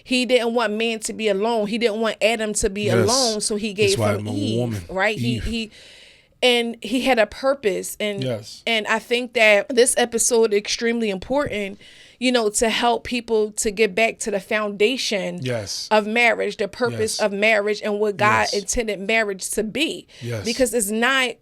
he didn't want man to be alone. He didn't want Adam to be alone, so he gave him Eve, right? Eve. He had a purpose, and I think that this episode is extremely important, to help people to get back to the foundation of marriage, the purpose of marriage, and what God intended marriage to be. Because it's not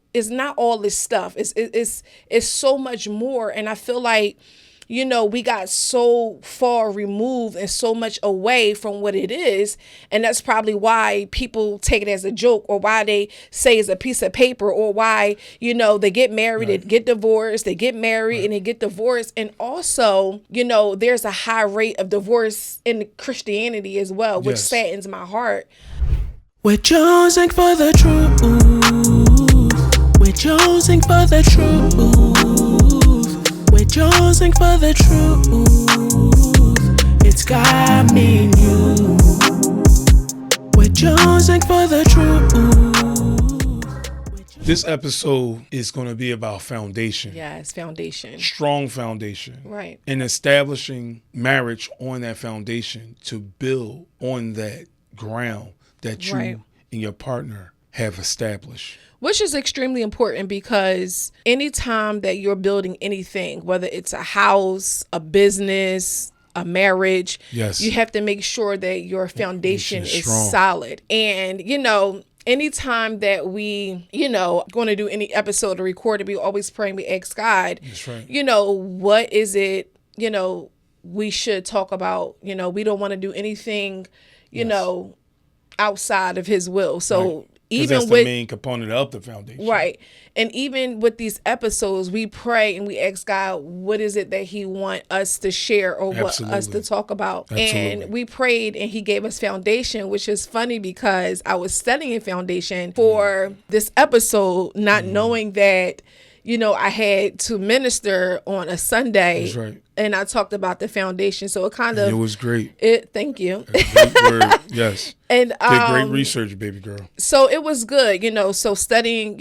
all this stuff. It's so much more, and I feel like we got so far removed and so much away from what it is. And that's probably why people take it as a joke, or why they say it's a piece of paper, or why, they get married, they get divorced, they get married and they get divorced. And also, there's a high rate of divorce in Christianity as well, which saddens my heart. We're choosing for the truth. We're choosing for the truth. We're choosing for the truth. It's God, me, and you. We're choosing for the truth. This episode is going to be about foundation. Yes, foundation. Strong foundation. Right. And establishing marriage on that foundation to build on that ground that you and your partner have established. Which is extremely important, because anytime that you're building anything, whether it's a house, a business, a marriage, you have to make sure that your foundation is solid. And, anytime that we, going to do any episode or record it, we always pray and we ask God, what is it, we should talk about. We don't want to do anything, outside of his will. So even that's the main component of the foundation. Right. And even with these episodes, we pray and we ask God, what is it that he wants us to share, or what us to talk about? And we prayed and he gave us foundation, which is funny because I was studying foundation for this episode, not knowing that, I had to minister on a Sunday. That's right. And I talked about the foundation. So it was great. Thank you. Great word. Yes. And did great research, baby girl. So it was good, so studying,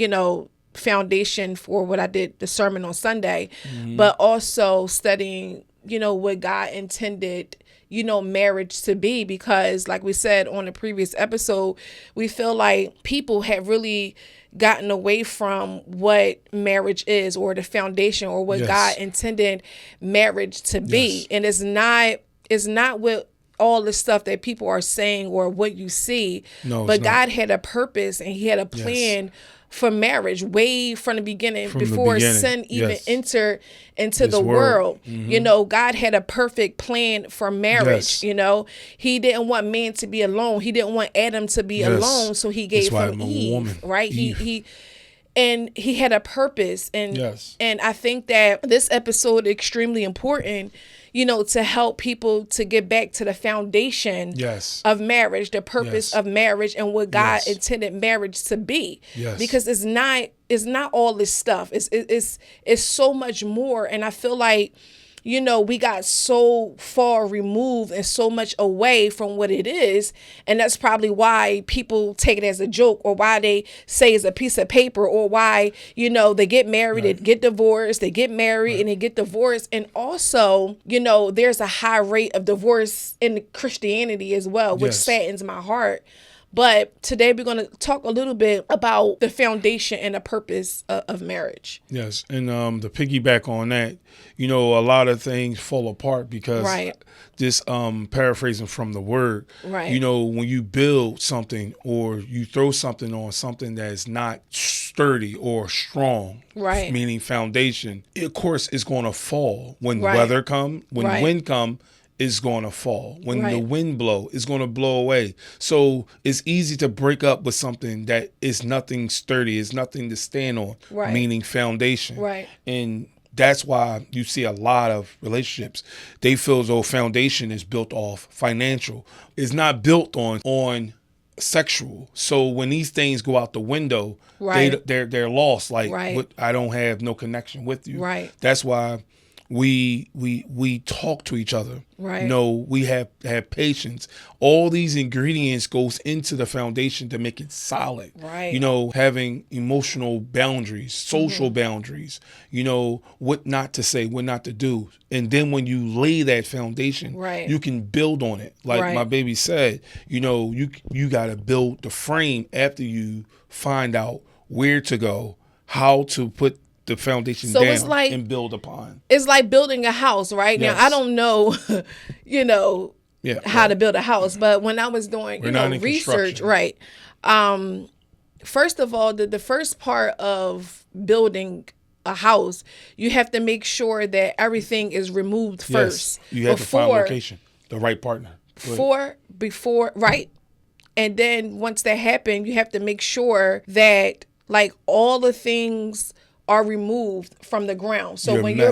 foundation for what I did, the sermon on Sunday, but also studying, what God intended, marriage to be, because like we said on the previous episode, we feel like people have really gotten away from what marriage is, or the foundation, or what God intended marriage to be. And it's not what all the stuff that people are saying or what you see, but God had a purpose and he had a plan for marriage way from the beginning, before sin even entered into the world. God had a perfect plan for marriage. He didn't want man to be alone. He didn't want Adam to be alone, so he gave him Eve, right? Eve. He had a purpose, and I think that this episode is extremely important, to help people to get back to the foundation of marriage, the purpose of marriage, and what God intended marriage to be. Because it's not all this stuff. It's so much more, and I feel like we got so far removed and so much away from what it is. And that's probably why people take it as a joke, or why they say it's a piece of paper, or why, they get married, they get divorced, they get married and they get divorced. And also, there's a high rate of divorce in Christianity as well, which saddens my heart. But today we're going to talk a little bit about the foundation and the purpose of marriage. Yes. And to piggyback on that, a lot of things fall apart because this paraphrasing from the word, when you build something or you throw something on something that is not sturdy or strong, meaning foundation, of course, it's going to fall. When weather come, when wind come, is going to fall. When the wind blow, it's going to blow away. So it's easy to break up with something that is nothing sturdy, is nothing to stand on, meaning foundation. And that's why you see a lot of relationships, they feel as though foundation is built off financial. It's not built on sexual. So when these things go out the window, they're lost. Like, I don't have no connection with you. That's why we talk to each other. Right. You know, we have patience. All these ingredients goes into the foundation to make it solid. Right. You know, having emotional boundaries, social boundaries, you know, what not to say, what not to do. And then when you lay that foundation, right, you can build on it. Like right, my baby said, you know, you got to build the frame after you find out where to go, how to put the foundation down it's like, and build upon. It's like building a house, right? Yes. Now, I don't know, you know, how to build a house, but when I was doing, research, right. First of all, the first part of building a house, you have to make sure that everything is removed first. Yes. You have to find location, the right partner. Before, right. And then once that happened, you have to make sure that like all the things are removed from the ground. So when you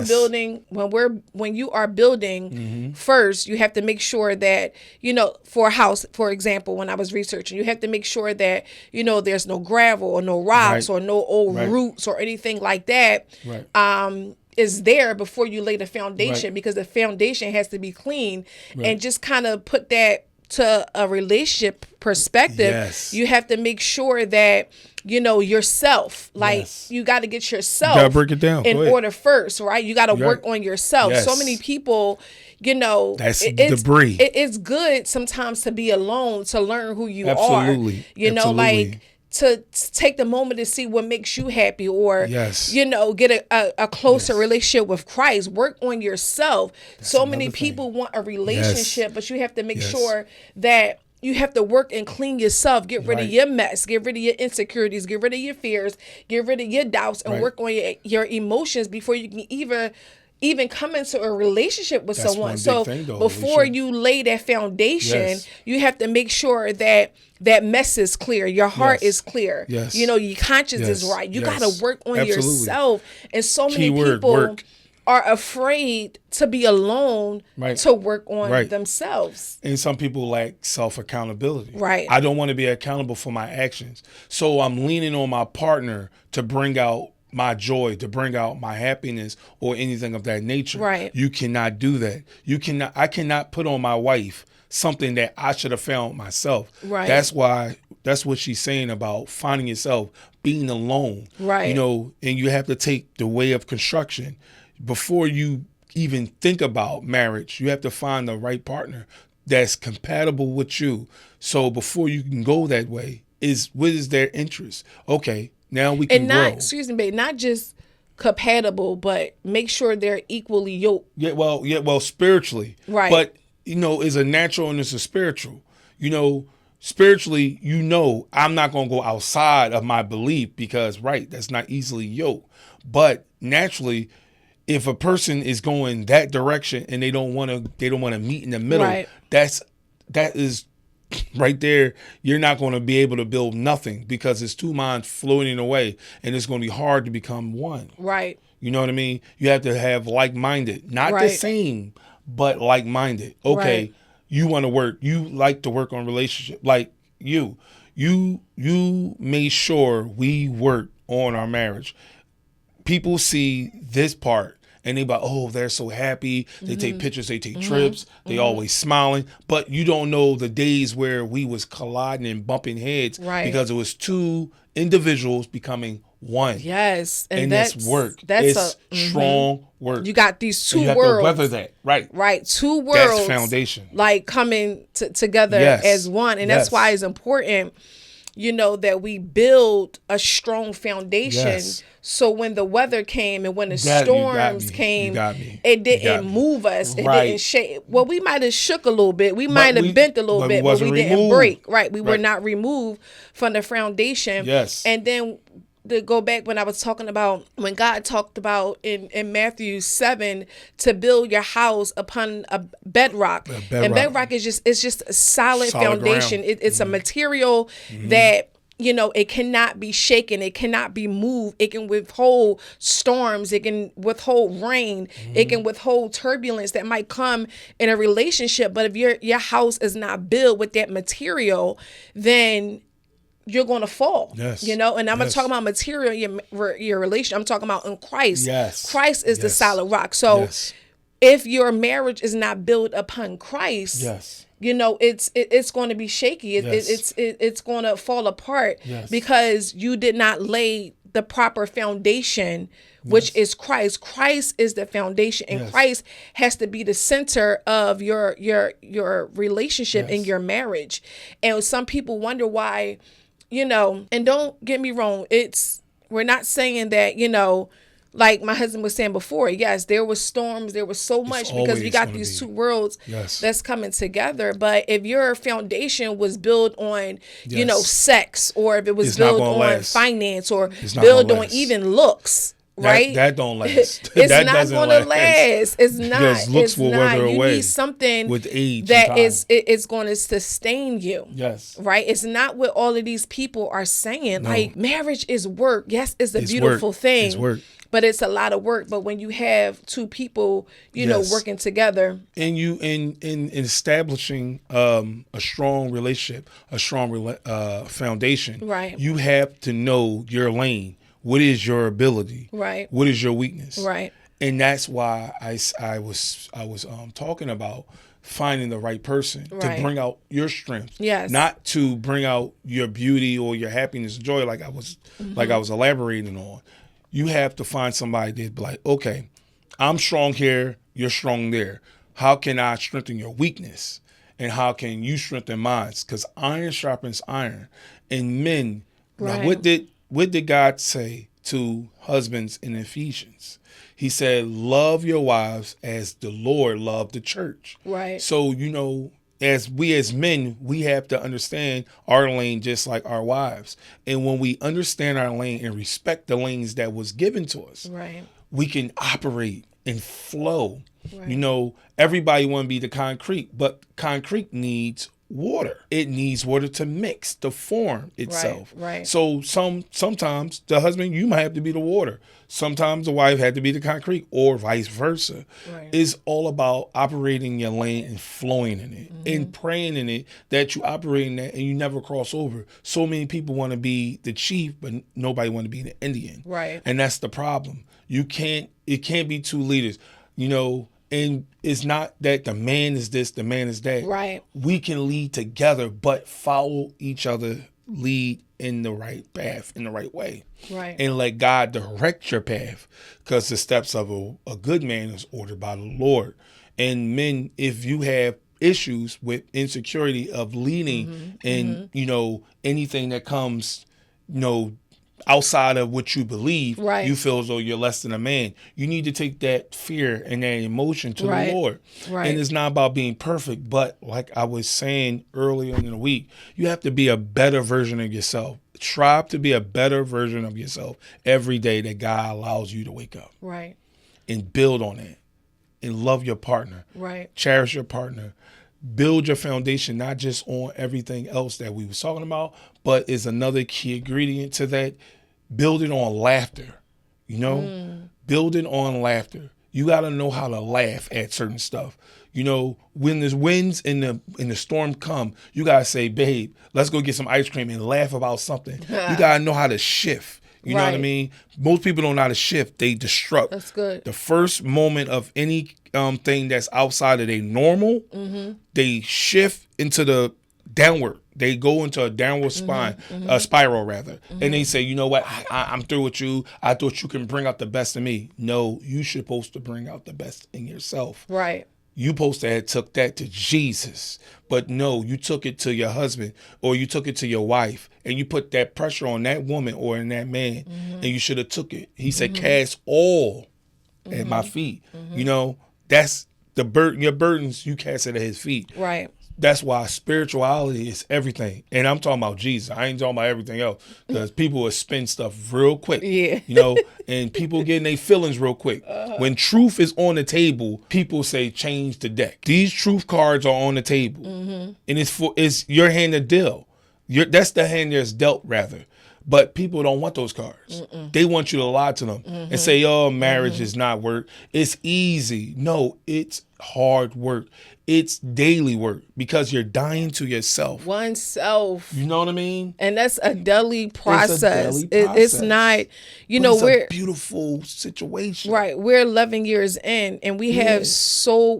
are building first, you have to make sure that, you know, for a house, for example, when I was researching, you have to make sure that, you know, there's no gravel or no rocks or no old roots or anything like that. Right. Is there before you lay the foundation, because the foundation has to be clean, and just kind of put that to a relationship perspective. Yes. You have to make sure that, you know, yourself, like you got to get yourself, you gotta break it down in order first, right? You got to work on yourself. Yes. So many people, you know, that's debris. It's good sometimes to be alone, to learn who you are. You know, Absolutely. like to take the moment to see what makes you happy, or, you know, get a closer relationship with Christ. Work on yourself. That's so many people want a relationship, but you have to make sure that you have to work and clean yourself. Get rid of your mess. Get rid of your insecurities. Get rid of your fears. Get rid of your doubts, and work on your emotions before you can even come into a relationship with someone. So before you lay that foundation, you have to make sure that that mess is clear. Your heart is clear. You know, your conscience is right. You got to work on yourself. And so many people are afraid to be alone to work on themselves. And some people lack self-accountability. Right. I don't want to be accountable for my actions. So I'm leaning on my partner to bring out my joy, to bring out my happiness or anything of that nature. Right. You cannot do that. I cannot put on my wife something that I should have found myself. Right. That's what she's saying about finding yourself, being alone. Right. You know, and you have to take the way of construction. Before you even think about marriage, you have to find the right partner that's compatible with you. So before you can go that way, what is their interest? Okay, now we can grow. Excuse me, babe, not just compatible, but make sure they're equally yoked. Well, spiritually. Right. But, you know, it's a natural and it's a spiritual. You know, spiritually, you know, I'm not going to go outside of my belief because, that's not easily yoked. But naturally, if a person is going that direction and they don't want to meet in the middle, that is right there. You're not going to be able to build nothing because it's two minds floating away, and it's going to be hard to become one. Right. You know what I mean? You have to have like-minded, not the same, but like-minded. Okay, you want to work. You like to work on relationship. Like you made sure we worked on our marriage. People see this part and they be like, oh, they're so happy. They take pictures, they take trips, they always smiling. But you don't know the days where we was colliding and bumping heads because it was two individuals becoming one. Yes. And that's work. It's strong work. You got these two you have worlds. To weather that. Right. Two worlds. That's foundation. Like coming together as one. And that's why it's important, you know, that we build a strong foundation. So when the weather came and when the storms came, it didn't move us. It didn't shake. Well, we might have shook a little bit. We might have bent a little bit, but we didn't break. We were not removed from the foundation. And then to go back when I was talking about when God talked about in Matthew 7 to build your house upon a bedrock. And bedrock is just a solid foundation. It's a material that, you know, it cannot be shaken. It cannot be moved. It can withhold storms. It can withhold rain. It can withhold turbulence that might come in a relationship. But if your house is not built with that material, then you're going to fall. Yes. You know, and I'm not talking about material, your relation. I'm talking about in Christ. Yes. Christ is the solid rock. So if your marriage is not built upon Christ, you know, it's going to be shaky. It's going to fall apart because you did not lay the proper foundation, which is Christ. Christ is the foundation, and Christ has to be the center of your relationship in your marriage. And some people wonder why, you know, and don't get me wrong, we're not saying that, you know, like my husband was saying before, yes, there was storms, there was so much because we got these two worlds that's coming together. But if your foundation was built on, you know, sex, or if it was built on finance, or built on even looks, right? That don't last. It's not going to last. It's not. Because looks will wither away. You need something with age that is going to sustain you. Yes. Right? It's not what all of these people are saying. No. Like, marriage is work. Yes, it's a beautiful thing. It's work. But it's a lot of work. But when you have two people, you know, working together, and you in establishing a strong relationship, a strong foundation, right? You have to know your lane. What is your ability? Right. What is your weakness? Right. And that's why I was talking about finding the right person to bring out your strength. Yes. Not to bring out your beauty or your happiness and joy, like I was elaborating on. You have to find somebody that's like, okay, I'm strong here, you're strong there. How can I strengthen your weakness? And how can you strengthen mine? Because iron sharpens iron. And men, now what did God say to husbands in Ephesians? He said, love your wives as the Lord loved the church. Right. So, you know, as men, we have to understand our lane just like our wives. And when we understand our lane and respect the lanes that was given to us, we can operate and flow. Right. You know, everybody want to be the concrete, but concrete needs water. It needs water to mix, to form itself. Right. So sometimes the husband, you might have to be the water. Sometimes the wife had to be the concrete, or vice versa. Right. It's all about operating your lane and flowing in it, and praying in it that you operate in that and you never cross over. So many people want to be the chief, but nobody want to be the Indian. Right. And that's the problem. It can't be two leaders, you know. And it's not that the man is this, the man is that. Right. We can lead together, but follow each other, lead in the right path, in the right way. Right. And let God direct your path, because the steps of a good man is ordered by the Lord. And men, if you have issues with insecurity of leading and, you know, anything that comes, you know, outside of what you believe, you feel as though you're less than a man. You need to take that fear and that emotion to the Lord. Right. And it's not about being perfect, but like I was saying earlier in the week, you have to be a better version of yourself. Strive to be a better version of yourself every day that God allows you to wake up. Right. And build on it. And love your partner. Right. Cherish your partner. Build your foundation, not just on everything else that we was talking about, but is another key ingredient to that. Build it on laughter, you know, build it on laughter. You got to know how to laugh at certain stuff. You know, when the winds and the storm come, you got to say, babe, let's go get some ice cream and laugh about something. You got to know how to shift. You know what I mean? Most people don't know how to shift. They destruct. That's good. The first moment of any thing that's outside of their normal, they shift into the downward. They go into a downward spiral rather. And they say, you know what? I'm through with you. I thought you can bring out the best in me. No, you're supposed to bring out the best in yourself. Right. You supposed to have took that to Jesus. But no, you took it to your husband or you took it to your wife and you put that pressure on that woman or in that man and you should have took it. He said, cast all at my feet. You know, that's the burden. Your burdens, you cast it at his feet. Right. That's why spirituality is everything. And I'm talking about Jesus. I ain't talking about everything else. Because people will spin stuff real quick. Yeah. You know, and people getting their feelings real quick. When truth is on the table, people say change the deck. These truth cards are on the table. And it's your hand to deal. That's the hand that's dealt rather. But people don't want those cards. They want you to lie to them and say, oh, marriage is not work. It's easy. No, it's hard work. It's daily work because you're dying to yourself. Oneself. You know what I mean? And that's a daily process. It's a daily process. It's not, we're a beautiful situation. Right. We're 11 years in and we have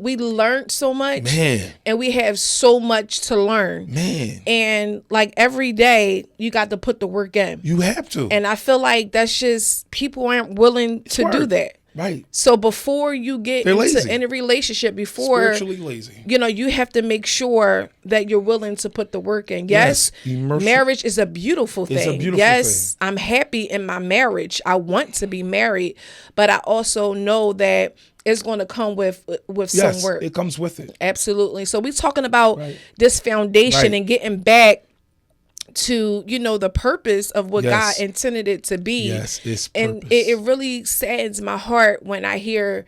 we learned so much. Man. And we have so much to learn. Man. And like every day you got to put the work in. You have to. And I feel like that's just people aren't willing to do that. Right. So before you get into any relationship, spiritually lazy, you have to make sure that you're willing to put the work in. Yes, marriage is a beautiful thing. It's a beautiful thing. I'm happy in my marriage. I want to be married, but I also know that it's going to come with some work. It comes with it. Absolutely. So we're talking about this foundation and getting back to the purpose of what God intended it to be. Yes, it's purpose. And it really saddens my heart when I hear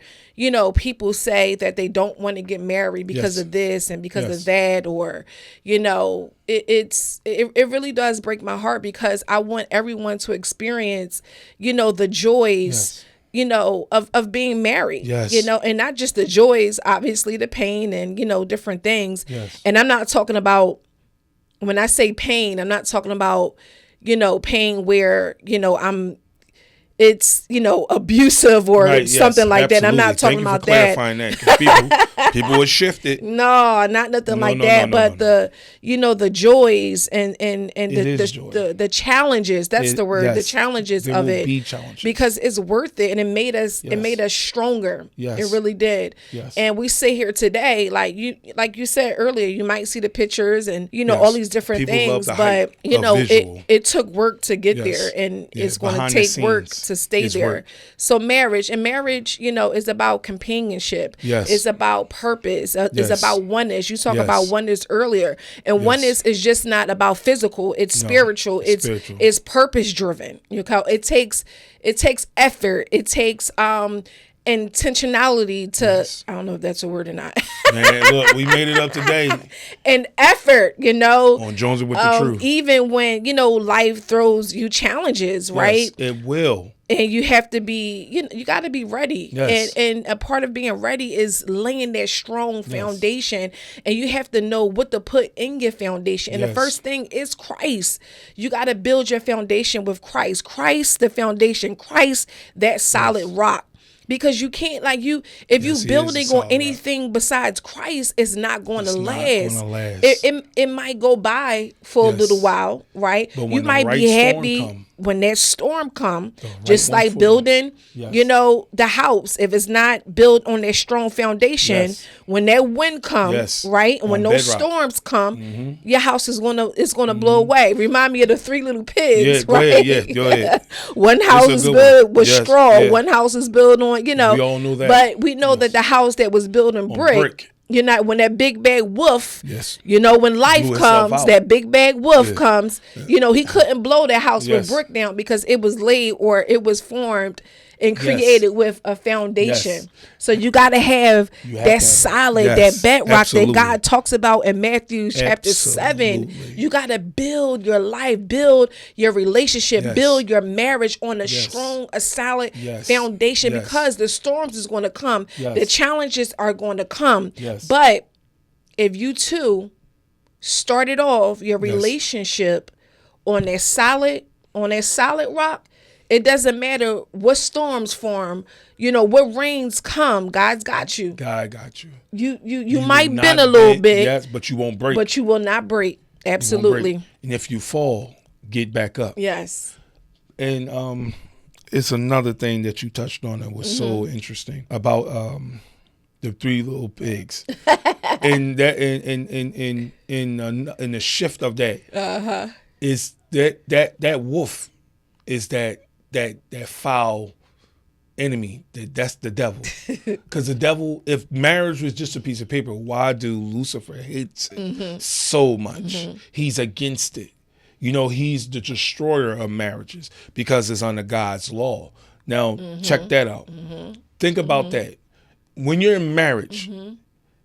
people say that they don't want to get married because of this and because of that, or it really does break my heart because I want everyone to experience the joys of being married, and not just the joys, obviously the pain and different things. And I'm not talking about, when I say pain, I'm not talking about, pain where, it's abusive or something like that. I'm not talking about that. Clarifying that. People would shift it. No, not nothing like that. But the joys and the challenges. That's the word. The challenges of it. Be challenges. Because it's worth it, and it made us stronger. Yes. It really did. Yes. And we sit here today, like you said earlier, you might see the pictures and all these different things, but it took work to get there, and it's going to take work to stay there. Work. So marriage is about companionship. Yes. It's about purpose. It's about oneness. You talk about oneness earlier, and oneness is just not about physical. It's spiritual. It's purpose driven. It takes effort. It takes intentionality to I don't know if that's a word or not. Man, look, we made it up today. And effort, on Jonesy with the truth. Even when life throws you challenges, right? It will. And you have to be, you got to be ready. Yes. And a part of being ready is laying that strong foundation. And you have to know what to put in your foundation. And the first thing is Christ. You got to build your foundation with Christ. Christ, the foundation. Christ, that solid rock. Because you can't, if you building on anything besides Christ, it's not going to last. It might go by for a little while, right? But you might be happy when that storm come, just like building, the house. If it's not built on that strong foundation, when that wind comes, right, and when those storms come, your house is gonna blow away. Remind me of the Three Little Pigs, right? Go ahead. One house is built with straw. One house is built on, we all know that. But we know that the house that was built on brick. When that big bad wolf, when life comes, that big bad wolf comes, he couldn't blow that house with brick down because it was laid or it was formed and created with a foundation. So you got to have that solid, that bedrock that God talks about in Matthew chapter 7. You got to build your life, build your relationship, build your marriage on a strong, a solid foundation because the storms is going to come. The challenges are going to come. But if you two started off your relationship on that solid rock, it doesn't matter what storms form, what rains come. God's got you. God got you. You might bend a little bit. Yes, but you won't break. But you will not break. Absolutely. Break. And if you fall, get back up. Yes. And it's another thing that you touched on that was so interesting about the Three Little Pigs, and that in the shift of that is that wolf is that foul enemy. That's the devil. Because the devil, if marriage was just a piece of paper, why do Lucifer hates it so much? He's against it. He's the destroyer of marriages because it's under God's law. Now, check that out. Think about that. When you're in marriage,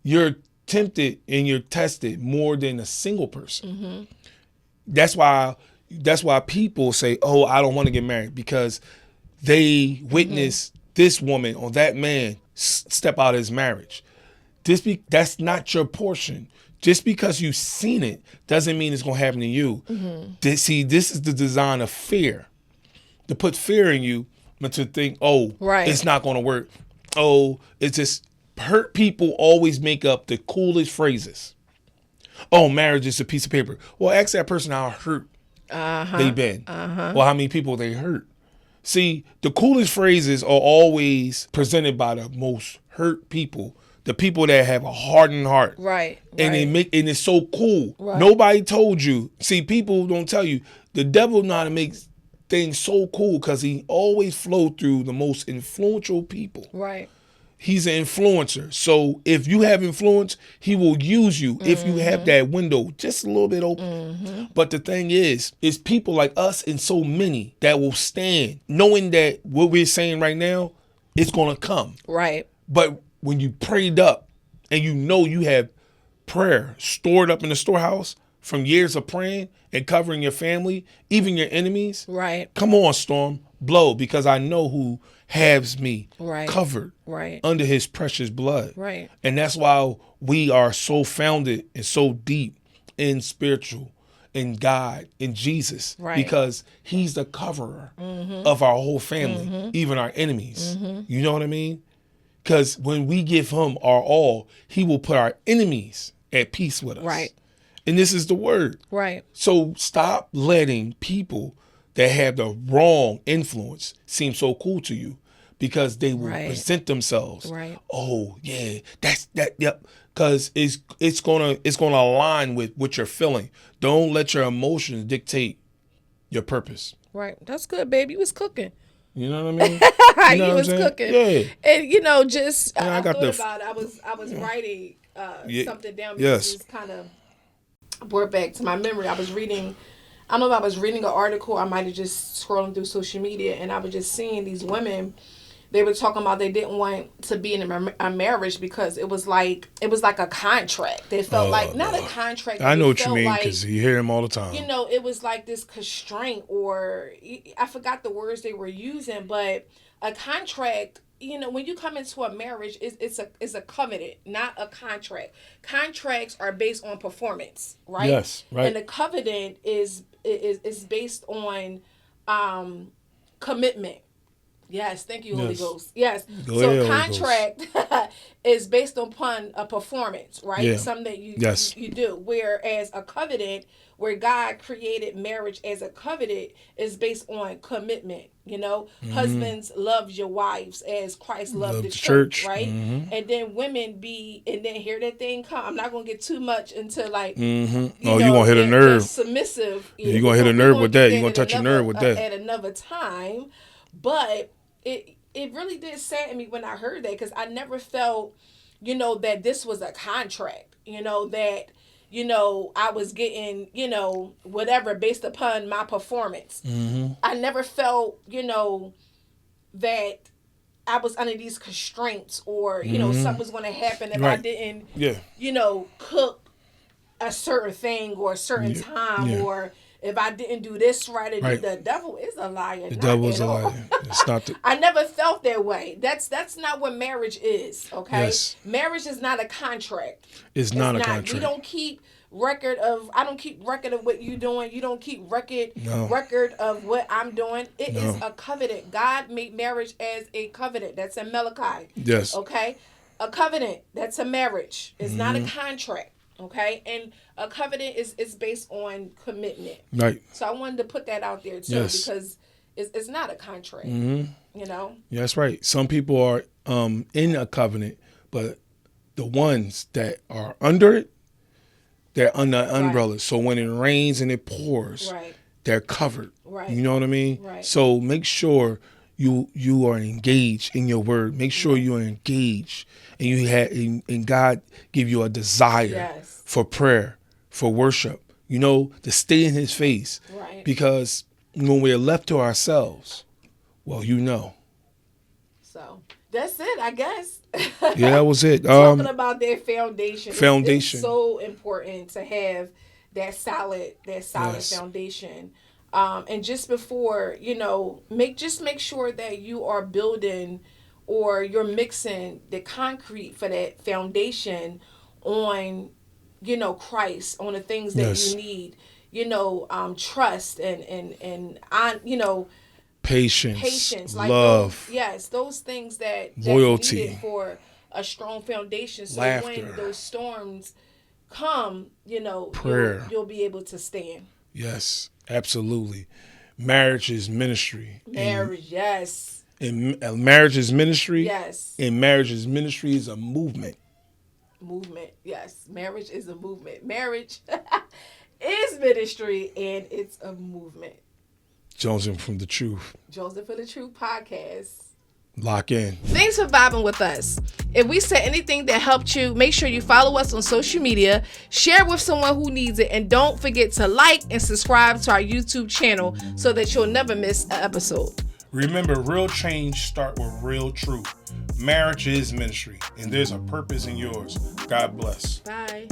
you're tempted and you're tested more than a single person. That's why people say, "Oh, I don't want to get married," because they witness this woman or that man step out of his marriage. That's not your portion. Just because you've seen it doesn't mean it's going to happen to you. See, this is the design of fear. To put fear in you, but to think, oh, it's not going to work. Oh, it's just hurt people always make up the coolest phrases. Oh, marriage is a piece of paper. Well, ask that person how hurt they've been. Or how many people they hurt. See, the coolest phrases are always presented by the most hurt people. The people that have a hardened heart. Right. And it's so cool. Right. Nobody told you. See, people don't tell you. The devil know how to make things so cool because he always flow through the most influential people. Right. He's an influencer. So if you have influence, he will use you if you have that window just a little bit open. But the thing is people like us and so many that will stand knowing that what we're saying right now, it's going to come. Right. But when you prayed up and you know you have prayer stored up in the storehouse from years of praying and covering your family, even your enemies. Right. Come on, Storm, blow, because I know who has me covered under his precious blood. Right. And that's why we are so founded and so deep in spiritual, in God, in Jesus, because he's the coverer of our whole family, even our enemies. You know what I mean? Because when we give him our all, he will put our enemies at peace with us. Right. And this is the word. Right. So stop letting people that have the wrong influence seem so cool to you because they will present themselves. Right. Oh, yeah, that's that. Yep. Because it's gonna align with what you're feeling. Don't let your emotions dictate your purpose. Right. That's good, baby. You was cooking. You know what I mean? You was cooking. Yeah. And just and I thought about it. I was writing something down because it's kind of brought back to my memory. I was reading. I don't know if I was reading an article. I might have just scrolling through social media, and I was just seeing these women. They were talking about they didn't want to be in a marriage because it was like a contract. They felt like not a contract. I know what you mean because you hear them all the time. You know, it was like this constraint, or I forgot the words they were using, but a contract. You know, when you come into a marriage, it's a covenant, not a contract. Contracts are based on performance, right? Yes, right. And the covenant is based on commitment. Yes, thank you, Holy Ghost. Yes. So contract is based upon a performance, right? Yeah. Something that you do. Whereas a covenant, where God created marriage as a covenant, is based on commitment. You know, husbands love your wives as Christ loved the church, right? And then women and then here that thing come. I'm not gonna get too much into like. You're gonna hit a nerve. Submissive. You're gonna hit a nerve with that. You're gonna touch a nerve with that at another time, but. It really did sadden me when I heard that because I never felt, that this was a contract, that, I was getting, whatever based upon my performance. I never felt, that I was under these constraints or, something was going to happen if I didn't, cook a certain thing or a certain time or if I didn't do this right. The devil is a liar. The devil is a liar. It's not. I never felt that way. That's not what marriage is. Okay. Yes. Marriage is not a contract. It's not a contract. We don't keep record of. I don't keep record of what you're doing. You don't keep record of what I'm doing. It is a covenant. God made marriage as a covenant. That's in Malachi. Yes. Okay. A covenant. That's a marriage. It's not a contract. Okay, and a covenant is based on commitment. Right. So I wanted to put that out there too because it's not a contract. Yeah, that's right. Some people are in a covenant, but the ones that are under it, they're under umbrella. So when it rains and it pours, they're covered. Right. You know what I mean? Right. So make sure you are engaged in your word. Make sure you are engaged and you and God give you a desire for prayer, for worship, to stay in his face. Right. Because when we're left to ourselves, well, So that's it, I guess. Yeah, that was it. Talking about that foundation. Foundation. It's so important to have that solid foundation. And just before, make sure that you are building or you're mixing the concrete for that foundation on, you know, Christ, on the things that you need, you know, trust and you know, patience, like love, those things that loyalty, needed for a strong foundation. So laughter, when those storms come, you know, prayer, you'll be able to stand. Yes, absolutely. Marriage is ministry. Yes. In marriage is ministry. Yes. And marriage is ministry is a movement. Yes. Marriage is a movement. Marriage is ministry, and it's a movement. Jonesing from the Truth. Jonesing for the Truth podcast. Lock in. Thanks for vibing with us. If we said anything that helped you, make sure you follow us on social media, share with someone who needs it, and don't forget to like and subscribe to our YouTube channel so that you'll never miss an episode. Remember, real change starts with real truth. Marriage is ministry, and there's a purpose in yours. God bless. Bye.